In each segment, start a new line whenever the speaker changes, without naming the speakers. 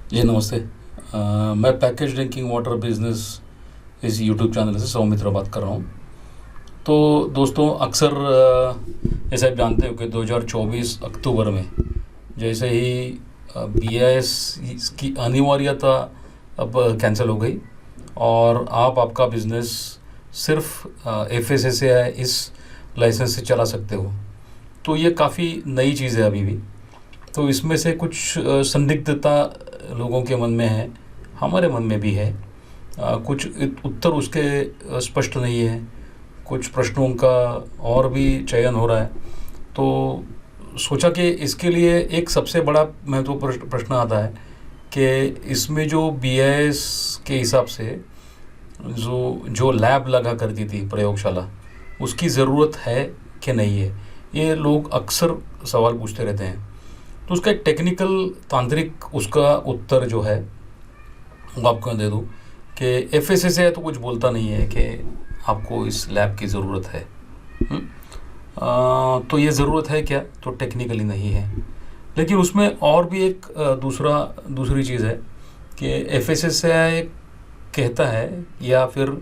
जी नमस्ते। मैं package drinking water business इस यूट्यूब चैनल से सौमित्र बात कर रहा हूँ। तो दोस्तों अक्सर जैसे आप जानते हो कि 2024 अक्टूबर में जैसे ही BIS की अनिवार्यता अब कैंसिल हो गई और आप आपका बिज़नेस सिर्फ FSSAI इस लाइसेंस से चला सकते हो। तो ये काफ़ी नई चीज़ है अभी भी। तो इसमें से कुछ संदिग्धता लोगों के मन में है, हमारे मन में भी है। कुछ उत्तर उसके स्पष्ट नहीं है, कुछ प्रश्नों का और भी चयन हो रहा है। तो सोचा कि इसके लिए एक सबसे बड़ा महत्वपूर्ण प्रश्न आता है कि इसमें जो BIS के हिसाब से जो जो लैब लगा करती थी प्रयोगशाला, उसकी ज़रूरत है कि नहीं है। ये लोग अक्सर सवाल पूछते रहते हैं। तो उसका एक टेक्निकल तांत्रिक उसका उत्तर जो है वो आपको दे दूँ कि FSSAI तो कुछ बोलता नहीं है कि आपको इस लैब की ज़रूरत है। तो ये ज़रूरत है क्या? तो टेक्निकली नहीं है। लेकिन उसमें और भी एक दूसरी चीज़ है कि FSSAI कहता है या फिर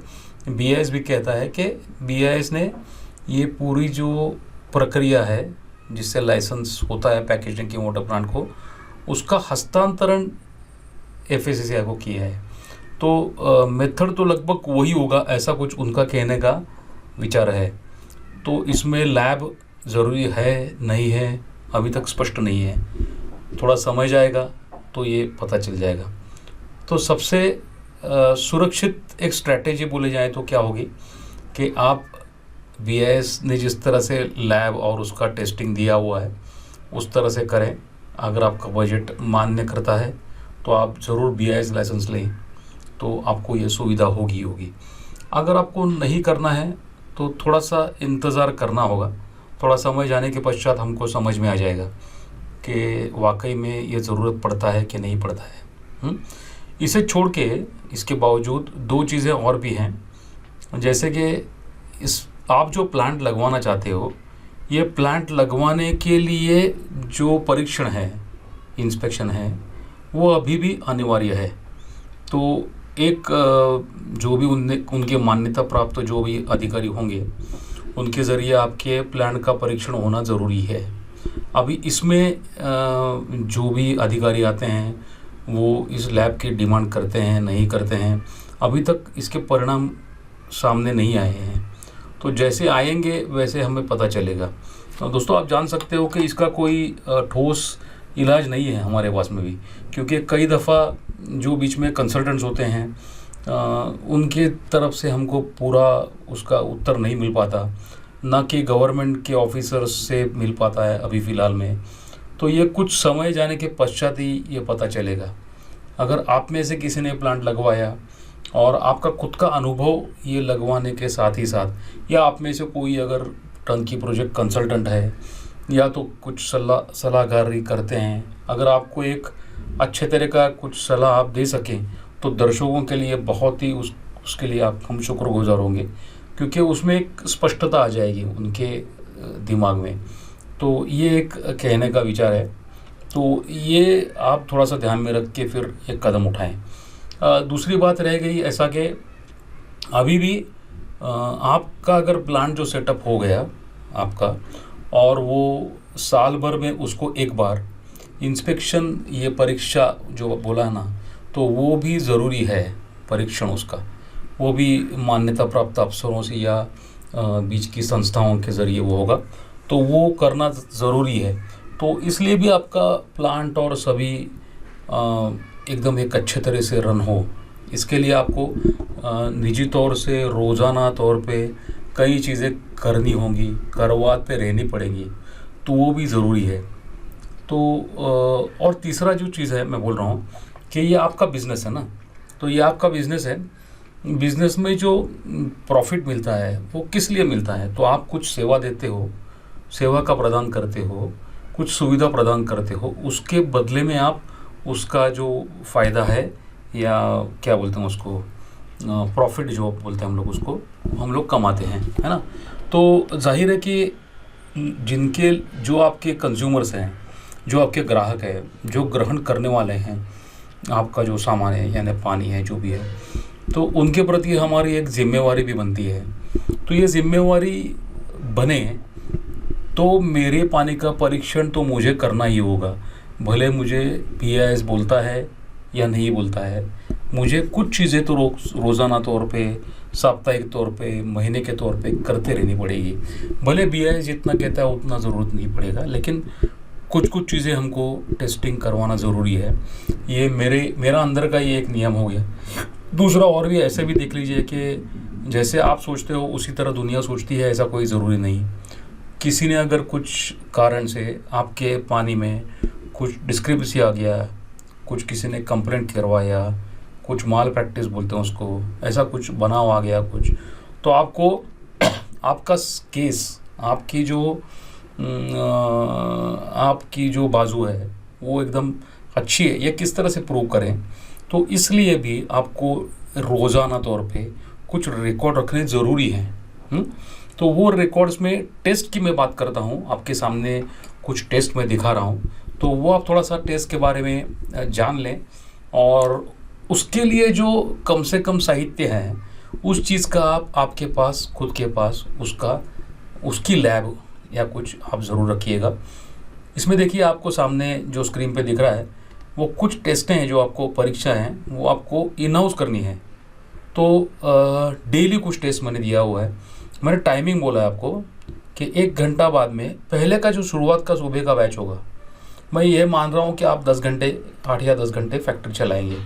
BIS भी कहता है कि BIS ने ये पूरी जो प्रक्रिया है जिससे लाइसेंस होता है पैकेजिंग की वाटर प्लांट को, उसका हस्तांतरण FSSAI को किया है। तो मेथड तो लगभग वही होगा, ऐसा कुछ उनका कहने का विचार है। तो इसमें लैब ज़रूरी है नहीं है अभी तक स्पष्ट नहीं है, थोड़ा समय जाएगा तो ये पता चल जाएगा। तो सबसे सुरक्षित एक स्ट्रैटेजी बोले जाए तो क्या होगी कि आप BIS ने जिस तरह से लैब और उसका टेस्टिंग दिया हुआ है उस तरह से करें। अगर आपका बजट मान्य करता है तो आप ज़रूर BIS लाइसेंस लें, तो आपको ये सुविधा होगी। अगर आपको नहीं करना है तो थोड़ा सा इंतज़ार करना होगा। थोड़ा समय जाने के पश्चात हमको समझ में आ जाएगा कि वाकई में ये ज़रूरत पड़ता है कि नहीं पड़ता है। इसे छोड़ के इसके बावजूद दो चीज़ें और भी हैं। जैसे कि इस आप जो प्लांट लगवाना चाहते हो, ये प्लांट लगवाने के लिए जो परीक्षण है, इंस्पेक्शन है, वो अभी भी अनिवार्य है। तो एक जो भी उनके मान्यता प्राप्त जो भी अधिकारी होंगे उनके ज़रिए आपके प्लांट का परीक्षण होना ज़रूरी है। अभी इसमें जो भी अधिकारी आते हैं वो इस लैब की डिमांड करते हैं नहीं करते हैं, अभी तक इसके परिणाम सामने नहीं आए हैं। तो जैसे आएंगे वैसे हमें पता चलेगा। तो दोस्तों आप जान सकते हो कि इसका कोई ठोस इलाज नहीं है हमारे पास में भी, क्योंकि कई दफ़ा जो बीच में कंसल्टेंट्स होते हैं उनके तरफ से हमको पूरा उसका उत्तर नहीं मिल पाता, ना कि गवर्नमेंट के ऑफिसर्स से मिल पाता है अभी फ़िलहाल में। तो ये कुछ समय जाने के पश्चात ही ये पता चलेगा। अगर आप में से किसी ने प्लांट लगवाया और आपका खुद का अनुभव ये लगवाने के साथ ही साथ, या आप में से कोई अगर टर्नकी प्रोजेक्ट कंसल्टेंट है या तो कुछ सलाहकारी करते हैं, अगर आपको एक अच्छे तरह का कुछ सलाह आप दे सकें तो दर्शकों के लिए बहुत ही उसके लिए हम शुक्रगुजार होंगे, क्योंकि उसमें एक स्पष्टता आ जाएगी उनके दिमाग में। तो ये एक कहने का विचार है। तो ये आप थोड़ा सा ध्यान में रख के फिर एक कदम उठाएं। दूसरी बात रह गई ऐसा कि अभी भी आपका अगर प्लांट जो सेटअप हो गया आपका, और वो साल भर में उसको एक बार इंस्पेक्शन, ये परीक्षा जो बोला ना, तो वो भी ज़रूरी है। परीक्षण उसका वो भी मान्यता प्राप्त अफसरों से या बीच की संस्थाओं के ज़रिए वो होगा, तो वो करना ज़रूरी है। तो इसलिए भी आपका प्लांट और सभी एकदम एक अच्छे तरह से रन हो, इसके लिए आपको निजी तौर से रोज़ाना तौर पे कई चीज़ें करनी होंगी, करवात पे रहनी पड़ेगी, तो वो भी ज़रूरी है। तो और तीसरा जो चीज़ है मैं बोल रहा हूँ कि ये आपका बिज़नेस है ना, तो ये आपका बिज़नेस है। बिज़नेस में जो प्रॉफिट मिलता है वो किस लिए मिलता है? तो आप कुछ सेवा देते हो, सेवा का प्रदान करते हो, कुछ सुविधा प्रदान करते हो, उसके बदले में आप उसका जो फ़ायदा है या क्या बोलते हैं उसको, प्रॉफिट जो बोलते हैं हम लोग, उसको हम लोग कमाते हैं, है ना। तो जाहिर है कि जिनके जो आपके कंज्यूमर्स हैं, जो आपके ग्राहक हैं, जो ग्रहण करने वाले हैं, आपका जो सामान है यानी पानी है जो भी है, तो उनके प्रति हमारी एक जिम्मेवारी भी बनती है। तो ये जिम्मेवारी बने तो मेरे पानी का परीक्षण तो मुझे करना ही होगा, भले मुझे BIS बोलता है या नहीं बोलता है। मुझे कुछ चीज़ें तो रोज़ाना तौर पे, साप्ताहिक तौर पे, महीने के तौर पे करते रहनी पड़ेगी। भले BIS जितना कहता है उतना ज़रूरत नहीं पड़ेगा, लेकिन कुछ कुछ चीज़ें हमको टेस्टिंग करवाना ज़रूरी है। ये मेरा अंदर का ये एक नियम हो गया। दूसरा और भी ऐसे भी देख लीजिए कि जैसे आप सोचते हो उसी तरह दुनिया सोचती है, ऐसा कोई ज़रूरी नहीं। किसी ने अगर कुछ कारण से आपके पानी में कुछ डिस्क्रिपेंसी आ गया, कुछ किसी ने कंप्लेंट करवाया, कुछ माल प्रैक्टिस बोलते हैं उसको, ऐसा कुछ बनाव आ गया कुछ, तो आपको आपका केस, आपकी जो बाजू है वो एकदम अच्छी है, ये किस तरह से प्रूव करें। तो इसलिए भी आपको रोज़ाना तौर पे कुछ रिकॉर्ड रखने ज़रूरी हैं। तो वो रिकॉर्ड्स में टेस्ट की मैं बात करता हूँ, आपके सामने कुछ टेस्ट मैं दिखा रहा हूँ, तो वो आप थोड़ा सा टेस्ट के बारे में जान लें। और उसके लिए जो कम से कम साहित्य है उस चीज़ का आपके पास, खुद के पास उसकी लैब या कुछ आप ज़रूर रखिएगा। इसमें देखिए आपको सामने जो स्क्रीन पे दिख रहा है वो कुछ टेस्टें हैं जो आपको परीक्षा हैं वो आपको इन हाउस करनी है। तो डेली कुछ टेस्ट मैंने दिया हुआ है। मैंने टाइमिंग बोला है आपको कि 1 घंटा बाद में पहले का जो शुरुआत का सुबह का बैच होगा, मैं ये मान रहा हूँ कि आप 10 घंटे, 8 या 10 घंटे फैक्ट्री चलाएंगे।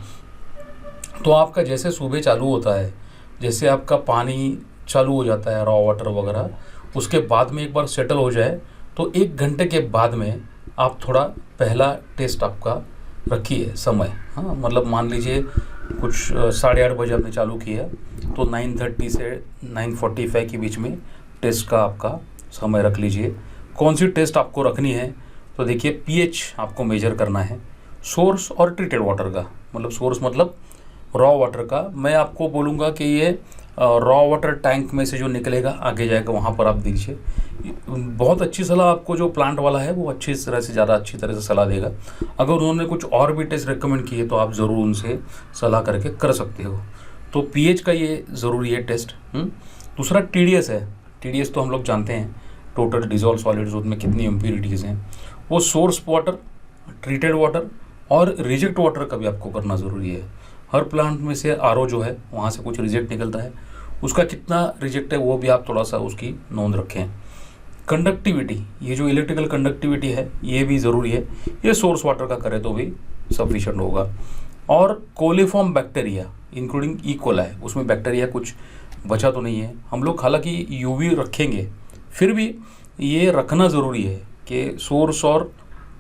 तो आपका जैसे सुबह चालू होता है, जैसे आपका पानी चालू हो जाता है रॉ वाटर वगैरह, उसके बाद में एक बार सेटल हो जाए तो 1 घंटे के बाद में आप थोड़ा पहला टेस्ट आपका रखिए समय। हाँ, मतलब मान लीजिए कुछ 8:30 बजे आपने चालू किया तो 9:30 से 9:45 के बीच में टेस्ट का आपका समय रख लीजिए। कौन सी टेस्ट आपको रखनी है, तो देखिए pH आपको मेजर करना है, सोर्स और ट्रीटेड वाटर का, मतलब सोर्स मतलब रॉ वाटर का। मैं आपको बोलूँगा कि ये रॉ वाटर टैंक में से जो निकलेगा आगे जाएगा वहाँ पर आप दीजिए। बहुत अच्छी सलाह आपको जो प्लांट वाला है वो अच्छी तरह से, ज़्यादा अच्छी तरह से सलाह देगा। अगर उन्होंने कुछ और भी टेस्ट रिकमेंड किए तो आप ज़रूर उनसे सलाह करके कर सकते हो। तो pH का ये ज़रूरी है टेस्ट। दूसरा TDS है। TDS तो हम लोग जानते हैं, टोटल डिजॉल्व सॉलिड्स, उसमें कितनी इम्प्यूरिटीज़ हैं। वो सोर्स वाटर, ट्रीटेड वाटर और रिजेक्ट वाटर का भी आपको करना ज़रूरी है। हर प्लांट में से RO जो है वहाँ से कुछ रिजेक्ट निकलता है, उसका कितना रिजेक्ट है वो भी आप थोड़ा सा उसकी नोंद रखें। कंडक्टिविटी, ये जो इलेक्ट्रिकल कंडक्टिविटी है ये भी ज़रूरी है, ये सोर्स वाटर का करे तो भी सफिशिएंट होगा। और coliform bacteria including E coli, उसमें बैक्टीरिया कुछ बचा तो नहीं है। हम लोग हालांकि UV रखेंगे, फिर भी ये रखना ज़रूरी है कि सोर्स और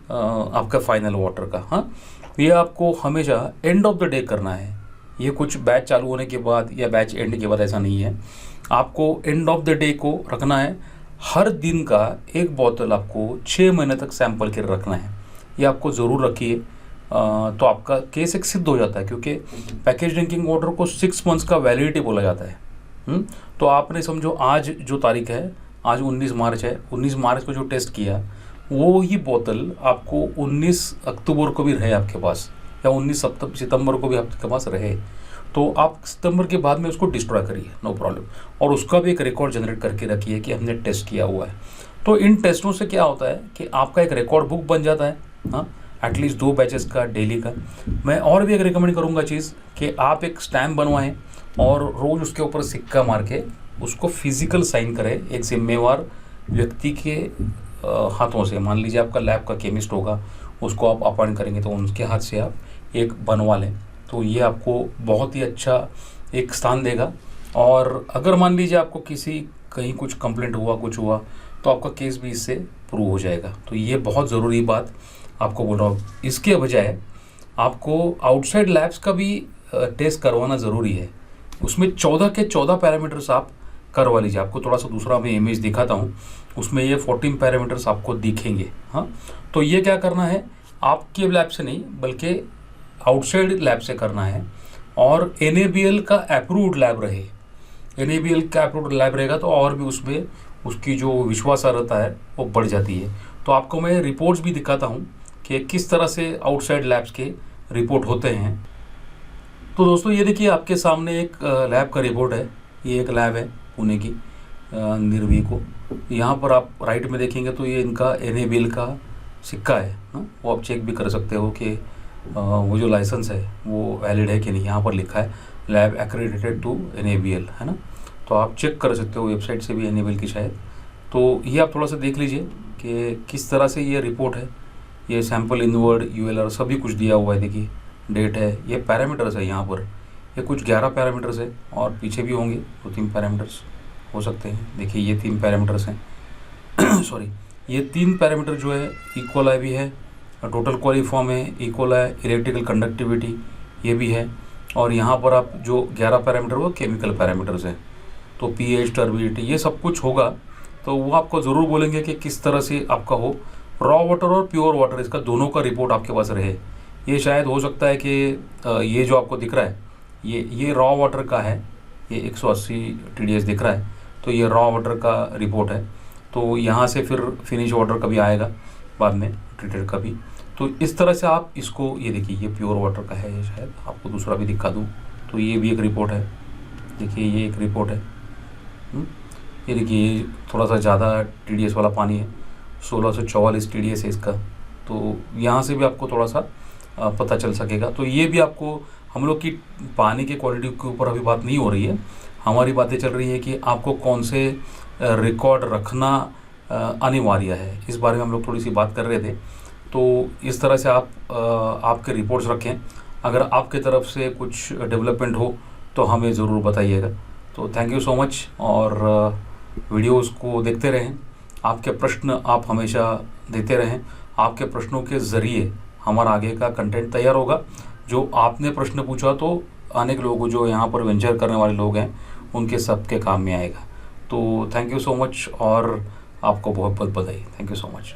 आपका फाइनल वाटर का। हाँ, ये आपको हमेशा एंड ऑफ द डे करना है। ये कुछ बैच चालू होने के बाद या बैच एंड के बाद ऐसा नहीं है, आपको एंड ऑफ द डे को रखना है। हर दिन का 1 बोतल आपको 6 महीने तक सैंपल के रखना है, ये आपको ज़रूर रखिए। तो आपका केस एक सिद्ध हो जाता है, क्योंकि पैकेज ड्रिंकिंग वाटर को 6 मंथ्स का वैलिडिटी बोला जाता है। तो आपने समझो आज जो तारीख है, आज 19 मार्च है, 19 मार्च को जो टेस्ट किया वो ही बोतल आपको 19 अक्टूबर को भी रहे आपके पास, या 19 सितंबर को भी आपके पास रहे, तो आप सितंबर के बाद में उसको डिस्ट्रॉय करिए, नो प्रॉब्लम। और उसका भी एक रिकॉर्ड जनरेट करके रखिए कि हमने टेस्ट किया हुआ है। तो इन टेस्टों से क्या होता है कि आपका एक रिकॉर्ड बुक बन जाता है। हाँ, एटलीस्ट 2 बैचेस का डेली का। मैं और भी एक रिकमेंड करूँगा चीज़ कि आप एक स्टैम्प बनवाएं और रोज़ उसके ऊपर सिक्का मार के उसको फिजिकल साइन करें एक जिम्मेवार व्यक्ति के हाथों से। मान लीजिए आपका लैब का केमिस्ट होगा, उसको आप अपॉइंट करेंगे तो उनके हाथ से आप एक बनवा लें, तो ये आपको बहुत ही अच्छा एक स्थान देगा। और अगर मान लीजिए आपको कहीं कुछ कंप्लेंट हुआ, कुछ हुआ, तो आपका केस भी इससे प्रूव हो जाएगा। तो ये बहुत ज़रूरी बात आपको बोल रहा हूँ। इसके बजाय आपको आउटसाइड लैब्स का भी टेस्ट करवाना ज़रूरी है। उसमें 14 के 14 पैरामीटर्स आप करवा लीजिए। आपको थोड़ा सा दूसरा मैं इमेज दिखाता हूँ, उसमें ये 14 पैरामीटर्स आपको दिखेंगे। हाँ, तो ये क्या करना है, आपके लैब से नहीं बल्कि आउटसाइड लैब से करना है। और NABL का अप्रूव्ड लैब रहे, NABL का अप्रूव्ड लैब रहेगा तो और भी उसमें उसकी जो विश्वासार्हता है वो बढ़ जाती है। तो आपको मैं रिपोर्ट्स भी दिखाता हूँ कि किस तरह से आउटसाइड लैब्स के रिपोर्ट होते हैं। तो दोस्तों ये देखिए आपके सामने एक लैब का रिपोर्ट है। ये एक लैब है पुणे की, निर्वी को। यहाँ पर आप राइट में देखेंगे तो ये इनका NABL का सिक्का है ना, वो आप चेक भी कर सकते हो कि वो जो लाइसेंस है वो वैलिड है कि नहीं। यहाँ पर लिखा है लैब एक्रेडिटेड टू NABL, है ना। तो आप चेक कर सकते हो वेबसाइट से भी NABL की शायद। तो ये आप थोड़ा सा देख लीजिए कि किस तरह से ये रिपोर्ट है। ये सैम्पल इनवर्ड ULR सभी कुछ दिया हुआ है, देखिए डेट है, ये पैरामीटर्स है यहाँ पर, ये कुछ 11 पैरामीटर्स है और पीछे भी होंगे 2-3 पैरामीटर्स हो सकते हैं। देखिए ये 3 पैरामीटर्स हैं सॉरी, ये 3 पैरामीटर जो है इक्वलाई भी है, टोटल क्वालिफॉर्म है, इक्वलाई, इलेक्ट्रिकल कंडक्टिविटी ये भी है। और यहाँ पर आप जो 11 पैरामीटर वो केमिकल पैरामीटर्स हैं, तो pH, टर्बिडिटी ये सब कुछ होगा। तो वो आपको ज़रूर बोलेंगे कि किस तरह से आपका हो, रॉ वाटर और प्योर वाटर, इसका दोनों का रिपोर्ट आपके पास रहे। ये शायद हो सकता है कि ये जो आपको दिख रहा है ये रॉ वाटर का है, ये 180 TDS दिख रहा है, तो ये रॉ वाटर का रिपोर्ट है। तो यहाँ से फिर फिनिश वाटर का भी आएगा बाद में, ट्रीटेड का भी। तो इस तरह से आप इसको, ये देखिए ये प्योर वाटर का है, शायद आपको दूसरा भी दिखा दूँ तो ये भी एक रिपोर्ट है। देखिए ये एक रिपोर्ट है। ये देखिए ये थोड़ा सा ज़्यादा TDS वाला पानी है, 1644 TDS है इसका। तो यहाँ से भी आपको थोड़ा सा पता चल सकेगा। तो ये भी आपको, हम लोग की पानी के क्वालिटी के ऊपर अभी बात नहीं हो रही है, हमारी बातें चल रही है कि आपको कौन से रिकॉर्ड रखना अनिवार्य है, इस बारे में हम लोग थोड़ी सी बात कर रहे थे। तो इस तरह से आप आपके रिपोर्ट्स रखें। अगर आपके तरफ से कुछ डेवलपमेंट हो तो हमें ज़रूर बताइएगा। तो थैंक यू सो मच, और वीडियोज़ को देखते रहें। आपके प्रश्न आप हमेशा देते रहें। आपके प्रश्नों के ज़रिए हमारा आगे का कंटेंट तैयार होगा। जो आपने प्रश्न पूछा तो अनेक लोग जो यहाँ पर वेंचर करने वाले लोग हैं उनके सबके काम में आएगा। तो थैंक यू सो मच, और आपको बहुत बहुत बधाई। Thank you so much.